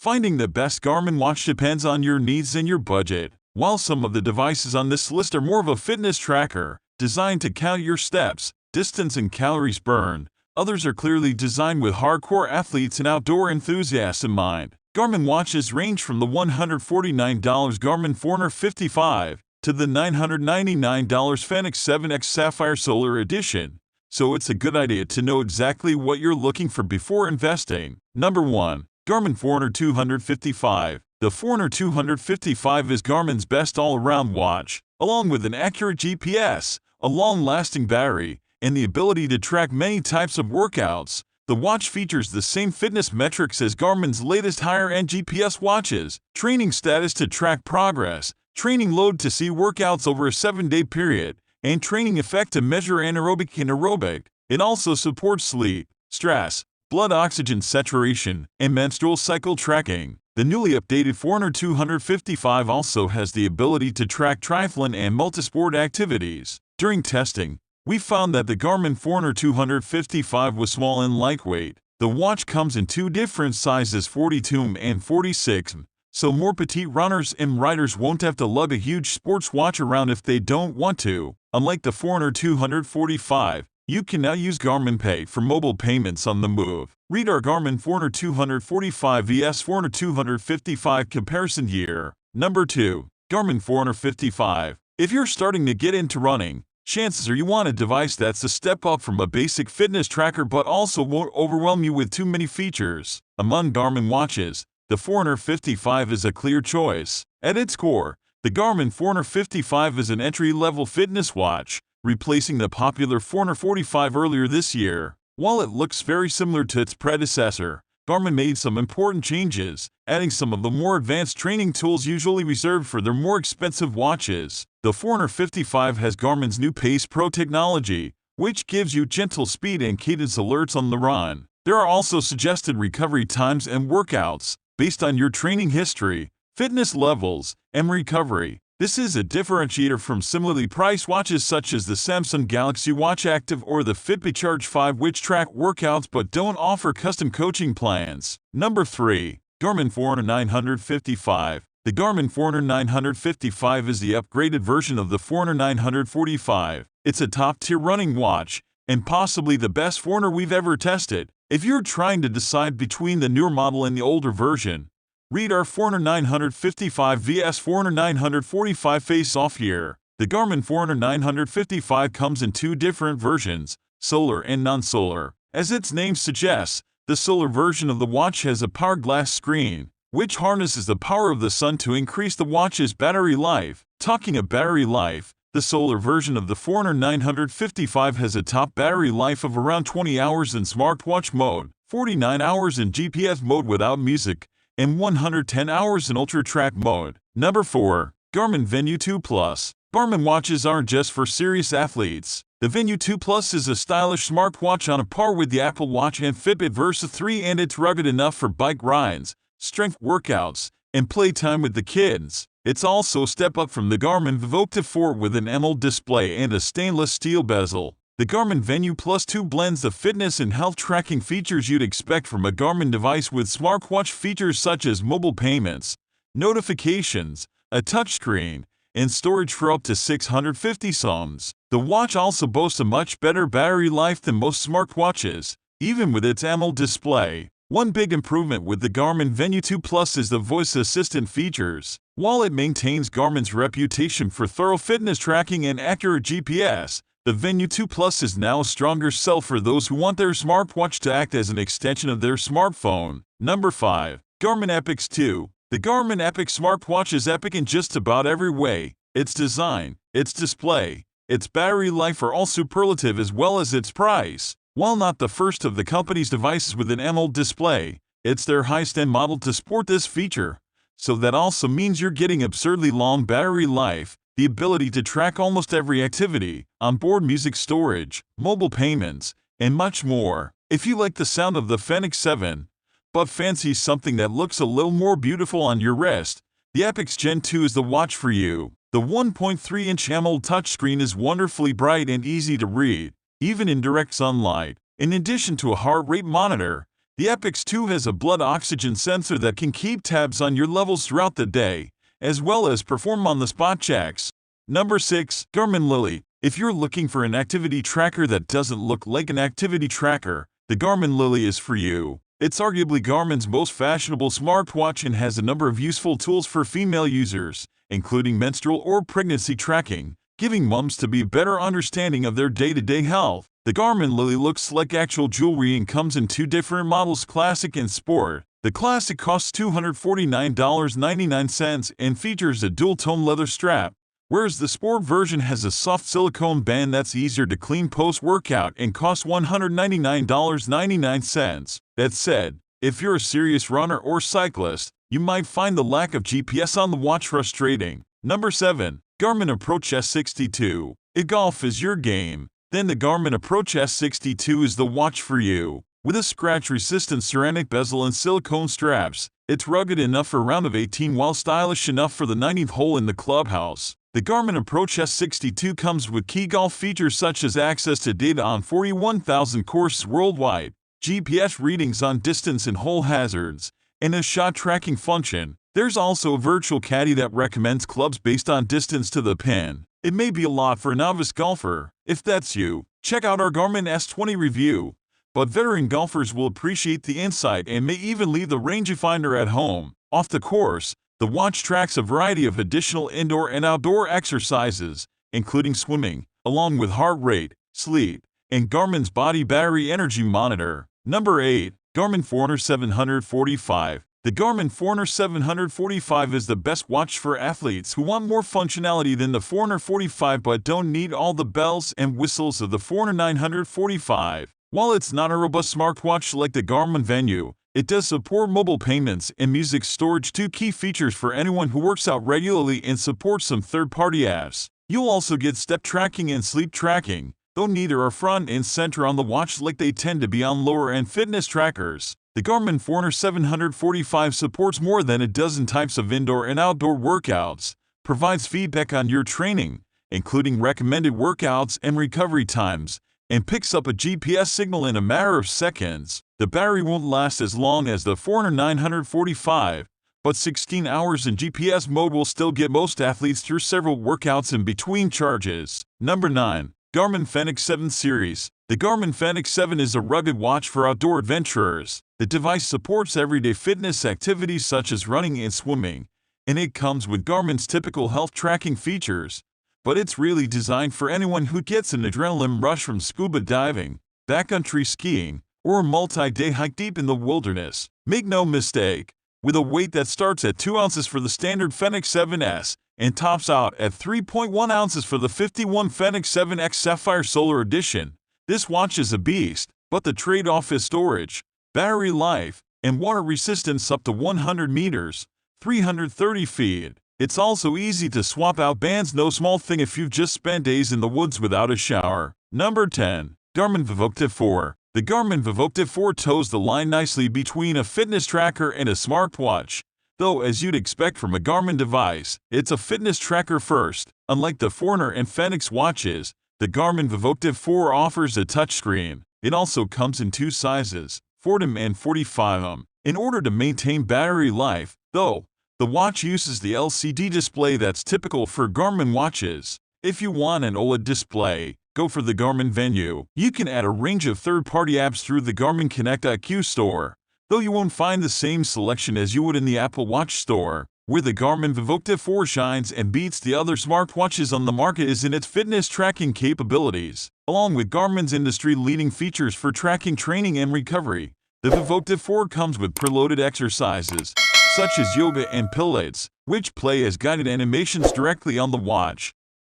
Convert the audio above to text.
Finding the best Garmin watch depends on your needs and your budget. While some of the devices on this list are more of a fitness tracker, designed to count your steps, distance and calories burned, others are clearly designed with hardcore athletes and outdoor enthusiasts in mind. Garmin watches range from the $149 Garmin Forerunner 55 to the $999 Fenix 7X Sapphire Solar Edition, so it's a good idea to know exactly what you're looking for before investing. Number 1. Garmin Forerunner 255. The Forerunner 255 is Garmin's best all-around watch, along with an accurate GPS, a long-lasting battery, and the ability to track many types of workouts. The watch features the same fitness metrics as Garmin's latest higher-end GPS watches: training status to track progress, training load to see workouts over a 7-day period, and training effect to measure anaerobic and aerobic. It also supports sleep, stress, blood oxygen saturation, and menstrual cycle tracking. The newly updated Forerunner 255 also has the ability to track triathlon and multisport activities. During testing, we found that the Garmin Forerunner 255 was small and lightweight. The watch comes in two different sizes, 42 and 46, so more petite runners and riders won't have to lug a huge sports watch around if they don't want to. Unlike the Forerunner 245, you can now use Garmin Pay for mobile payments on the move. Read our Garmin Forerunner 245 vs Forerunner 255 comparison here. Number 2. Garmin Forerunner 55. If you're starting to get into running, chances are you want a device that's a step up from a basic fitness tracker but also won't overwhelm you with too many features. Among Garmin watches, the Forerunner 55 is a clear choice. At its core, the Garmin Forerunner 55 is an entry-level fitness watch, replacing the popular Forerunner 45 earlier this year. While it looks very similar to its predecessor, Garmin made some important changes, adding some of the more advanced training tools usually reserved for their more expensive watches. The Forerunner 55 has Garmin's new Pace Pro technology, which gives you gentle speed and cadence alerts on the run. There are also suggested recovery times and workouts, based on your training history, fitness levels, and recovery. This is a differentiator from similarly priced watches such as the Samsung Galaxy Watch Active or the Fitbit Charge 5, which track workouts but don't offer custom coaching plans. Number 3. Garmin Forerunner 955. The Garmin Forerunner 955 is the upgraded version of the Forerunner 945. It's a top-tier running watch, and possibly the best Forerunner we've ever tested. If you're trying to decide between the newer model and the older version, read our Forerunner 955 vs Forerunner 945 face-off here. The Garmin Forerunner 955 comes in two different versions, solar and non-solar. As its name suggests, the solar version of the watch has a power glass screen, which harnesses the power of the sun to increase the watch's battery life. Talking of battery life, the solar version of the Forerunner 955 has a top battery life of around 20 hours in smartwatch mode, 49 hours in GPS mode without music, and 110 hours in ultra-track mode. Number 4. Garmin Venu 2 Plus. Garmin watches aren't just for serious athletes. The Venu 2 Plus is a stylish smartwatch on a par with the Apple Watch and Fitbit Versa 3, and it's rugged enough for bike rides, strength workouts, and playtime with the kids. It's also a step up from the Garmin vivoactive 4 with an AMOLED display and a stainless steel bezel. The Garmin Venu Plus 2 blends the fitness and health tracking features you'd expect from a Garmin device with smartwatch features such as mobile payments, notifications, a touchscreen, and storage for up to 650 soms. The watch also boasts a much better battery life than most smartwatches, even with its AMOLED display. One big improvement with the Garmin Venu 2 Plus is the voice assistant features. While it maintains Garmin's reputation for thorough fitness tracking and accurate GPS, the Venu 2 Plus is now a stronger sell for those who want their smartwatch to act as an extension of their smartphone. Number 5. Garmin Epix 2. The Garmin Epix smartwatch is epic in just about every way. Its design, its display, its battery life are all superlative, as well as its price. While not the first of the company's devices with an AMOLED display, it's their highest-end model to sport this feature. So that also means you're getting absurdly long battery life, the ability to track almost every activity, onboard music storage, mobile payments, and much more. If you like the sound of the Fenix 7, but fancy something that looks a little more beautiful on your wrist, the Epix Gen 2 is the watch for you. The 1.3-inch AMOLED touchscreen is wonderfully bright and easy to read, even in direct sunlight. In addition to a heart rate monitor, The Epix 2 has a blood oxygen sensor that can keep tabs on your levels throughout the day, as well as perform on-the-spot checks. Number 6. Garmin Lily. If you're looking for an activity tracker that doesn't look like an activity tracker, the Garmin Lily is for you. It's arguably Garmin's most fashionable smartwatch and has a number of useful tools for female users, including menstrual or pregnancy tracking, giving moms to be a better understanding of their day-to-day health. The Garmin Lily looks like actual jewelry and comes in 2 different models, Classic and Sport. The Classic costs $249.99 and features a dual-tone leather strap, whereas the Sport version has a soft silicone band that's easier to clean post-workout and costs $199.99. That said, if you're a serious runner or cyclist, you might find the lack of GPS on the watch frustrating. Number 7. Garmin Approach S62. If golf is your game, then the Garmin Approach S62 is the watch for you. With a scratch-resistant ceramic bezel and silicone straps, it's rugged enough for a round of 18 while stylish enough for the 19th hole in the clubhouse. The Garmin Approach S62 comes with key golf features such as access to data on 41,000 courses worldwide, GPS readings on distance and hole hazards, and a shot tracking function. There's also a virtual caddy that recommends clubs based on distance to the pin. It may be a lot for a novice golfer. If that's you, check out our Garmin S20 review. But veteran golfers will appreciate the insight and may even leave the rangefinder at home. Off the course, the watch tracks a variety of additional indoor and outdoor exercises, including swimming, along with heart rate, sleep, and Garmin's body battery energy monitor. Number 8. Garmin Forerunner 745. The Garmin Forerunner 745 is the best watch for athletes who want more functionality than the Forerunner 45 but don't need all the bells and whistles of the Forerunner 945. While it's not a robust smartwatch like the Garmin Venu, it does support mobile payments and music storage, 2 key features for anyone who works out regularly, and supports some third-party apps. You'll also get step tracking and sleep tracking, though neither are front and center on the watch like they tend to be on lower-end fitness trackers. The Garmin Forerunner 745 supports more than a dozen types of indoor and outdoor workouts, provides feedback on your training, including recommended workouts and recovery times, and picks up a GPS signal in a matter of seconds. The battery won't last as long as the Forerunner 945, but 16 hours in GPS mode will still get most athletes through several workouts in between charges. Number 9. Garmin Fenix 7 Series. The Garmin Fenix 7 is a rugged watch for outdoor adventurers. The device supports everyday fitness activities such as running and swimming, and it comes with Garmin's typical health tracking features. But it's really designed for anyone who gets an adrenaline rush from scuba diving, backcountry skiing, or a multi-day hike deep in the wilderness. Make no mistake, with a weight that starts at 2 ounces for the standard Fenix 7S and tops out at 3.1 ounces for the 51 Fenix 7X Sapphire Solar Edition, this watch is a beast, but the trade-off is storage, battery life, and water resistance up to 100 meters, 330 feet. It's also easy to swap out bands, no small thing if you've just spent days in the woods without a shower. Number 10. Garmin vivoactive 4. The Garmin vivoactive 4 toes the line nicely between a fitness tracker and a smartwatch. Though, as you'd expect from a Garmin device, it's a fitness tracker first. Unlike the Forerunner and Fenix watches, the Garmin vivoactive 4 offers a touchscreen. It also comes in 2 sizes, 40mm and 45mm. In order to maintain battery life, though, the watch uses the LCD display that's typical for Garmin watches. If you want an OLED display, go for the Garmin Venu. You can add a range of third-party apps through the Garmin Connect IQ store, though you won't find the same selection as you would in the Apple Watch store. Where the Garmin vivoactive 4 shines and beats the other smartwatches on the market is in its fitness tracking capabilities. Along with Garmin's industry-leading features for tracking training and recovery, the vivoactive 4 comes with preloaded exercises, such as yoga and pilates, which play as guided animations directly on the watch.